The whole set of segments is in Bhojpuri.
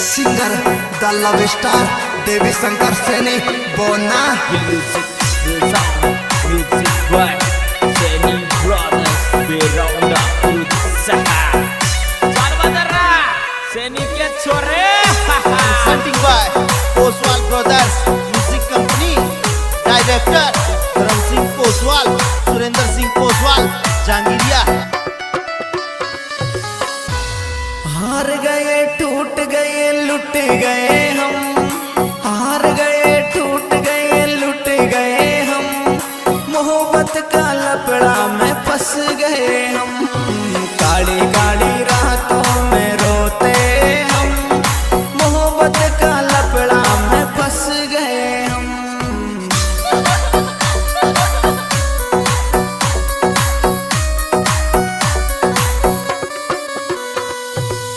सिंगर द लव स्टार देवी शंकर सैनी बोना म्यूजिक बाय सैनी ब्रदर्स बेरौंदा उत्साह चारबदरा सैनी के छोरे presenting by Oswal Brothers Music Company, Director Dharam Singh Oswal, Surinder Singh Oswal, Jangiriya। हार गए टूट गए लुट गए हम, हार गए टूट गए लुट गए हम, मोहब्बत का लपड़ा में फंस गए हम, काली काली रातों में रोते हम, मोहब्बत का लपड़ा में फंस गए हम।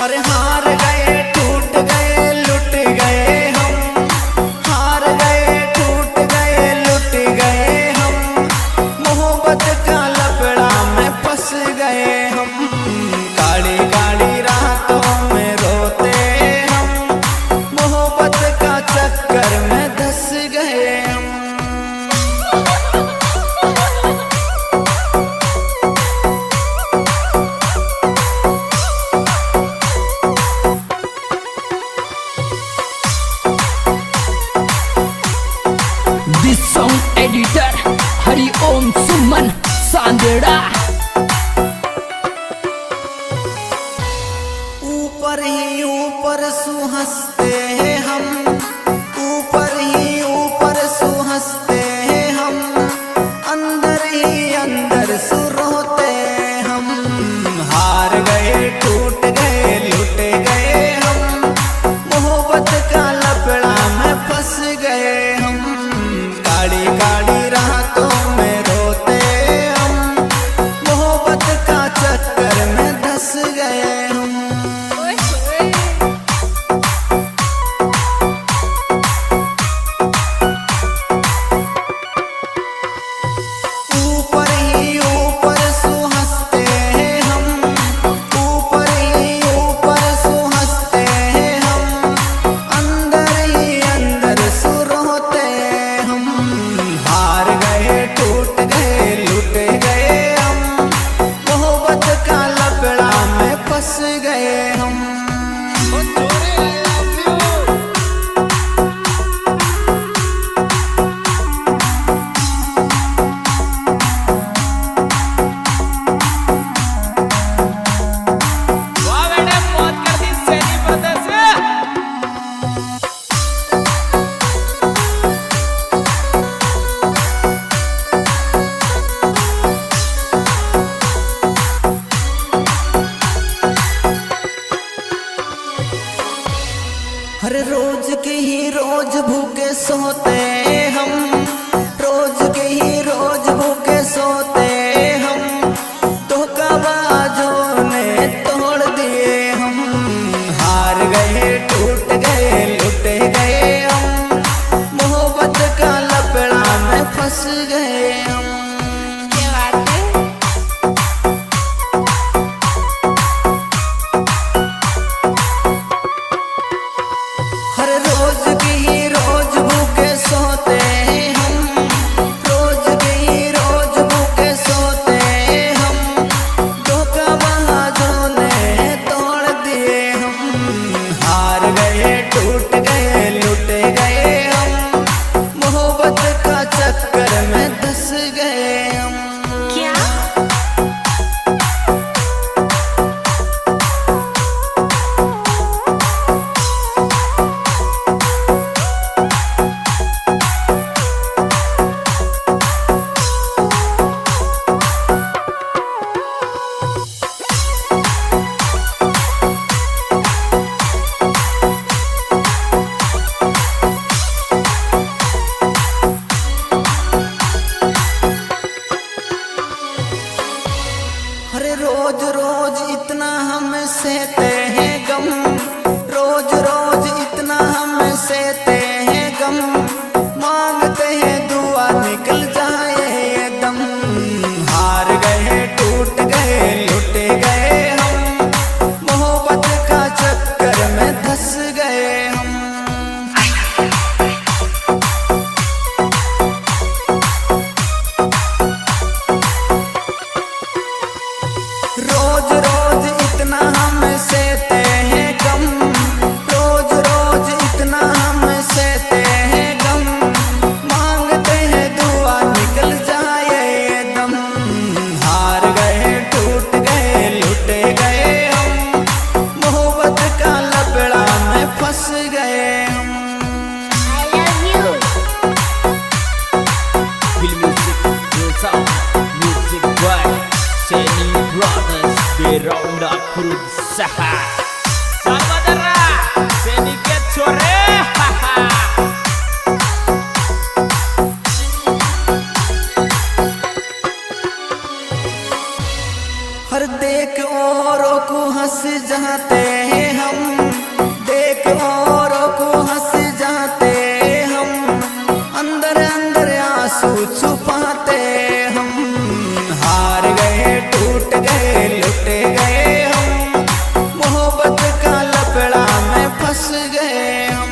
अरे हार गए टूट गए लुट गए हम, हार गए टूट गए लुट गए हम, मोहब्बत का लपड़ा में फंस गए हम, काली काली रातों में रोते हम, मोहब्बत का चक्कर में धंस गए हम। दिस सॉन्ग एडिटर हरि ओम सुमन सांदेड़ा। ऊपर ही ऊपर सुहंसते हैं हम, ऊपर ही ऊपर सुहंसते हैं हम, अंदर ही अंदर सुरोते हम, हार गए टूट गए लुट गए हम, मोहब्बत का लपड़ा में फंस गए हम, काली काली रातों में रोते हम, मोहब्बत का चक्कर में धंस गए हम। ऊपर ही ऊपर सुहंसते हैं हम, ऊपर ही ऊपर सुहंसते हैं हम, अंदर ही अंदर सुरोते हम, हार गए टूट गए लुट गए हम, मोहब्बत का लपड़ा में फंस गए हम। वाह बेटा मौत कर दी सैनी ब्रदर्स। हर रोज के ही रोज भूखे सोते हम, रोज के ही रोज भूखे सोते हम, धोखाबाजों ने तोड़ दिए हम, हार गए टूट गए लुट गए हम, मोहब्बत का लपड़ा में फंस गए हम। हर रोज की ही रोज भूखे सोते हैं हम, रोज की ही रोज भूखे berusaha. Saudara, sedikit sore. हर देख औरों को हंस जाते हैं हम, देख औरों को हंस जाते हम, अंदर अंदर आंसू छुपाते हम। हार गए टूट गए लुट गए हम, मोहब्बत का लपड़ा में फंस गए हम।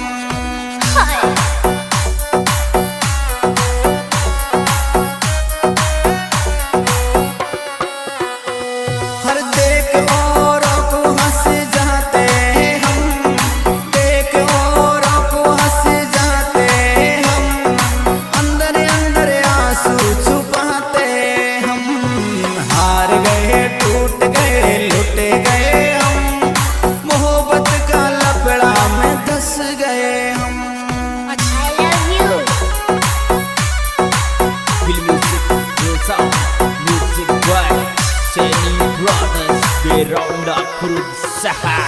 हर देख औरों को हंस जाते हम, देख औरों को हंस जाते हम, अंदर अंदर आंसू छुपाते हम। हार गए टूट गए लुट गए हम, मोहब्बत का लपड़ा में धंस गए हम। Feel music, real sound, music boy, Seni Brothers beronda berusaha.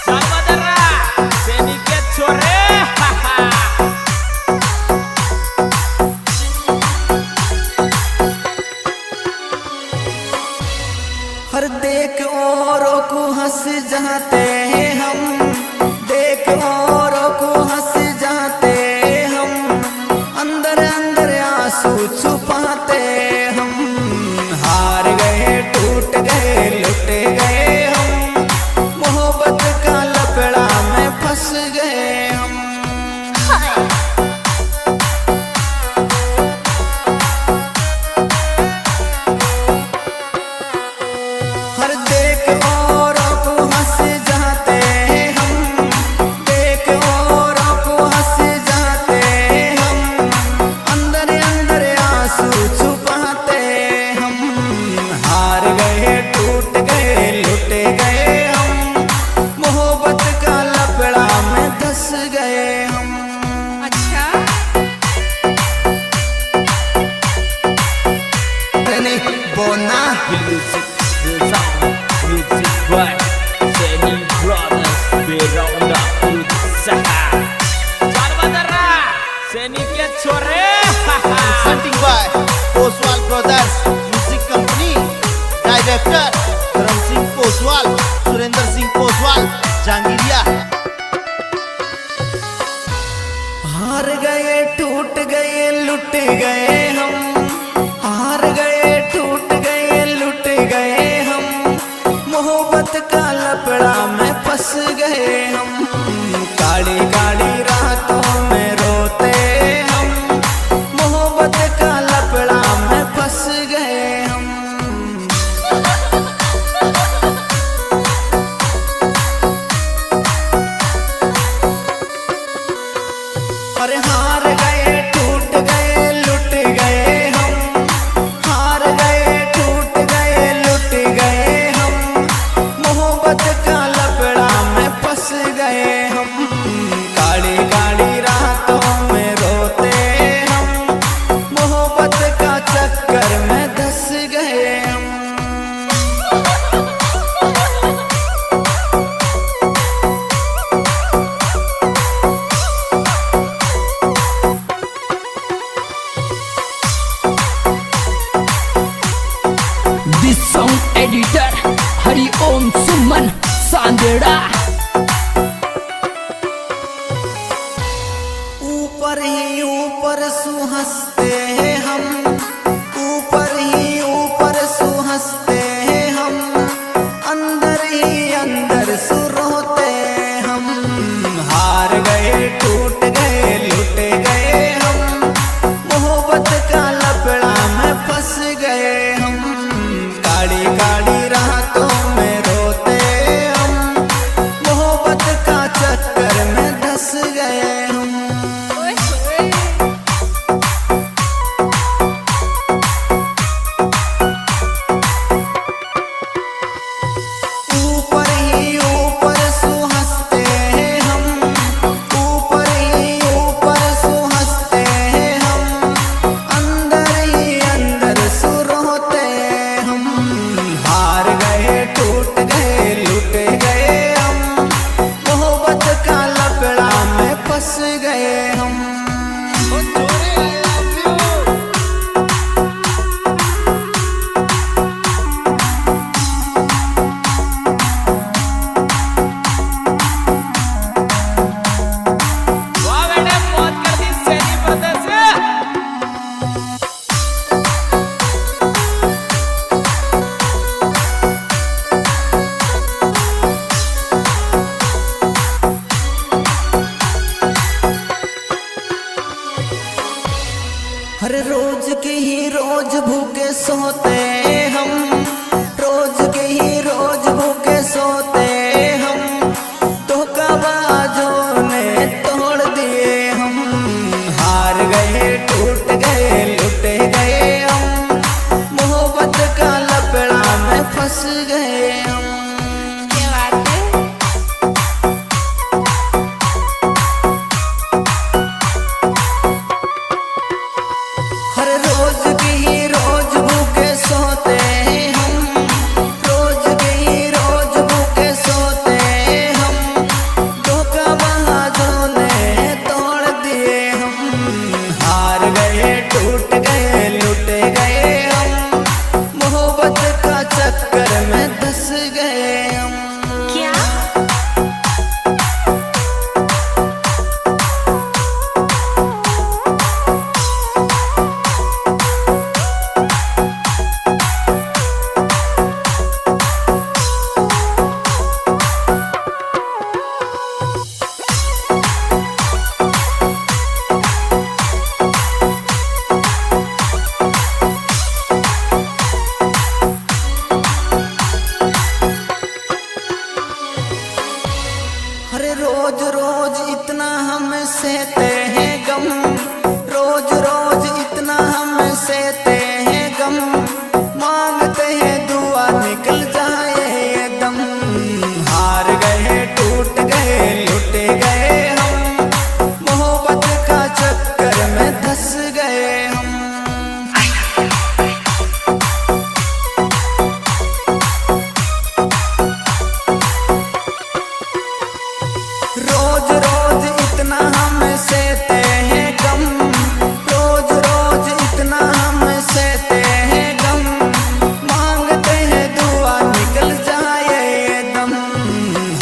Saudara, sedikit sore. हर देख औरों को हंस जाते हैं हम, देख औरों को हंस जाते हम, अंदर अंदर आंसू छुपाते हम। हार गए टूट गए लुट गए हम, मोहब्बत का लपड़ा में फंस गए हम। हर देख औरों को हंस जाते हम, देख औरों को हंस जाते हम, अंदर अंदर आंसू छुपाते हम। हार गए टूट गए लुट गए हम, मोहब्बत का लपड़ा में धंस गए हम। बोना Feel music, real sound, music boy, Seni Brothers beronda berusaha. Saudara, sedikit sore. Presenting by Oswal Brothers Music Company. Director Dharam Singh Oswal, Surinder Singh Oswal, Jangiriya. हार गए टूट गए लुट गए हम, हार गए टूट गए लुट गए हम, मोहब्बत का लपड़ा में फंस गए हम। काली काली रातों में रोते हम, मोहब्बत का लपड़ा में फंस गए हम। और हार गए टूट गए लुट गए हम, हार गए टूट गए लुट गए हम, मोहब्बत का लपड़ा में फंस गए हर रोज के ही रोज भूखे सोते हम, रोज के ही रोज भूखे सोते हम, धोखाबाजों ने तोड़ दिए हम। हार गए टूट गए लुट गए हम, मोहब्बत का लपड़ा में फंस गए हम। हर रोज के ही रोज भूखे सोते हम, रोज के ही रोज भूखे सोते हम, धोखाबाजों ने तोड़ दिए हम। हार गए टूट गए लुट गए हम, मोहब्बत का चक्कर में धंस गए हम। क्या अरे रोज रोज इतना हम सहते हैं गम, रोज रोज इतना हम सहते हैं गम, मांगते हैं दुआ निकल जाए ये दम। हार गए टूट गए लुट गए हम, मोहब्बत का चक्कर में धंस गए हम। रोज रोज इतना हम सहते हैं गम, रोज रोज इतना हम सहते हैं गम, मांगते हैं दुआ निकल जाए ये दम।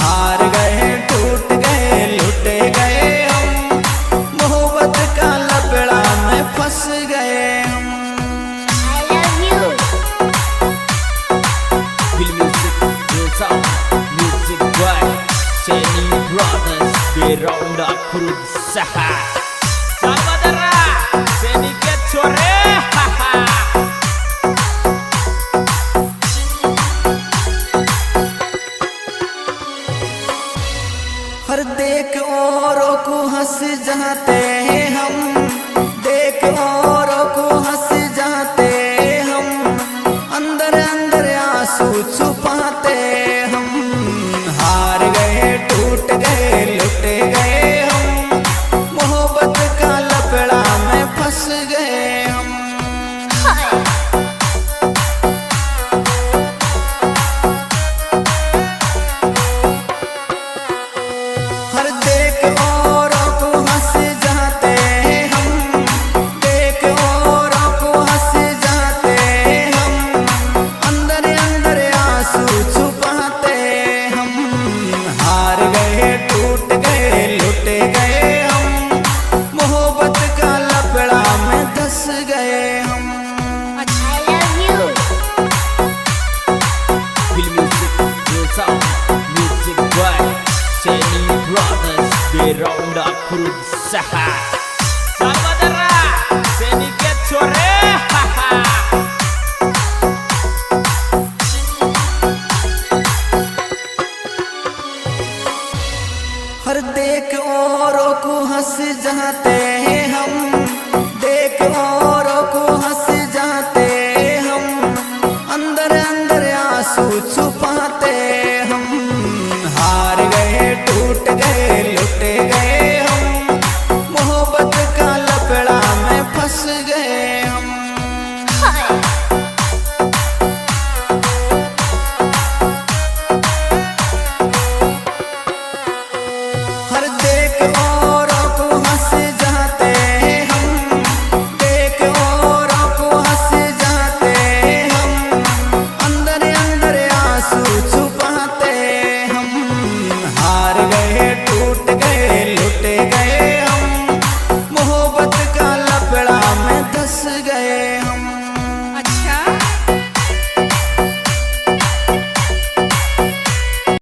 हार गए टूट गए लुट गए हम, मोहब्बत का लपड़ा में फंस गए हम। I love you. Feel music, real sound, music by Seni Brothers Beronda berusaha. Saudara, Seni Kecore, haha. हर देख औरों को हंस जाते हैं हम, देख औरों को हंस जाते हम, अंदर अंदर आंसू छुपाते हम। हार गए टूट गए लुट गए हम, मोहब्बत का लपड़ा में फंस गए हम। हर देख औरों को हंस जाते हम, देख औरों को हंस जाते हम, अंदर अंदर आंसू छुपाते हम। हार गए टूट गए लुट गए हम, मोहब्बत का लपड़ा में धंस गए हम। I love you. Feel music, real sound, music by Seni Brothers Beronda berusaha. Saudara, Seni Kecore, haha. हर देख औरों को हंस जाते हैं हम, देख औरों को हंस जाते हम, अंदर अंदर आंसू छुपाते हम। हार गए टूट गए लुट गए हम, मोहब्बत का लपड़ा में फंस गए हम। हर देख औरों को हंस जाते हम, देख औरों को हंस जाते हम, अंदर अंदर आंसू छुपाते हम। हार गए टूट गए लुट गए हम, मोहब्बत का लपड़ा में धंस गए हम।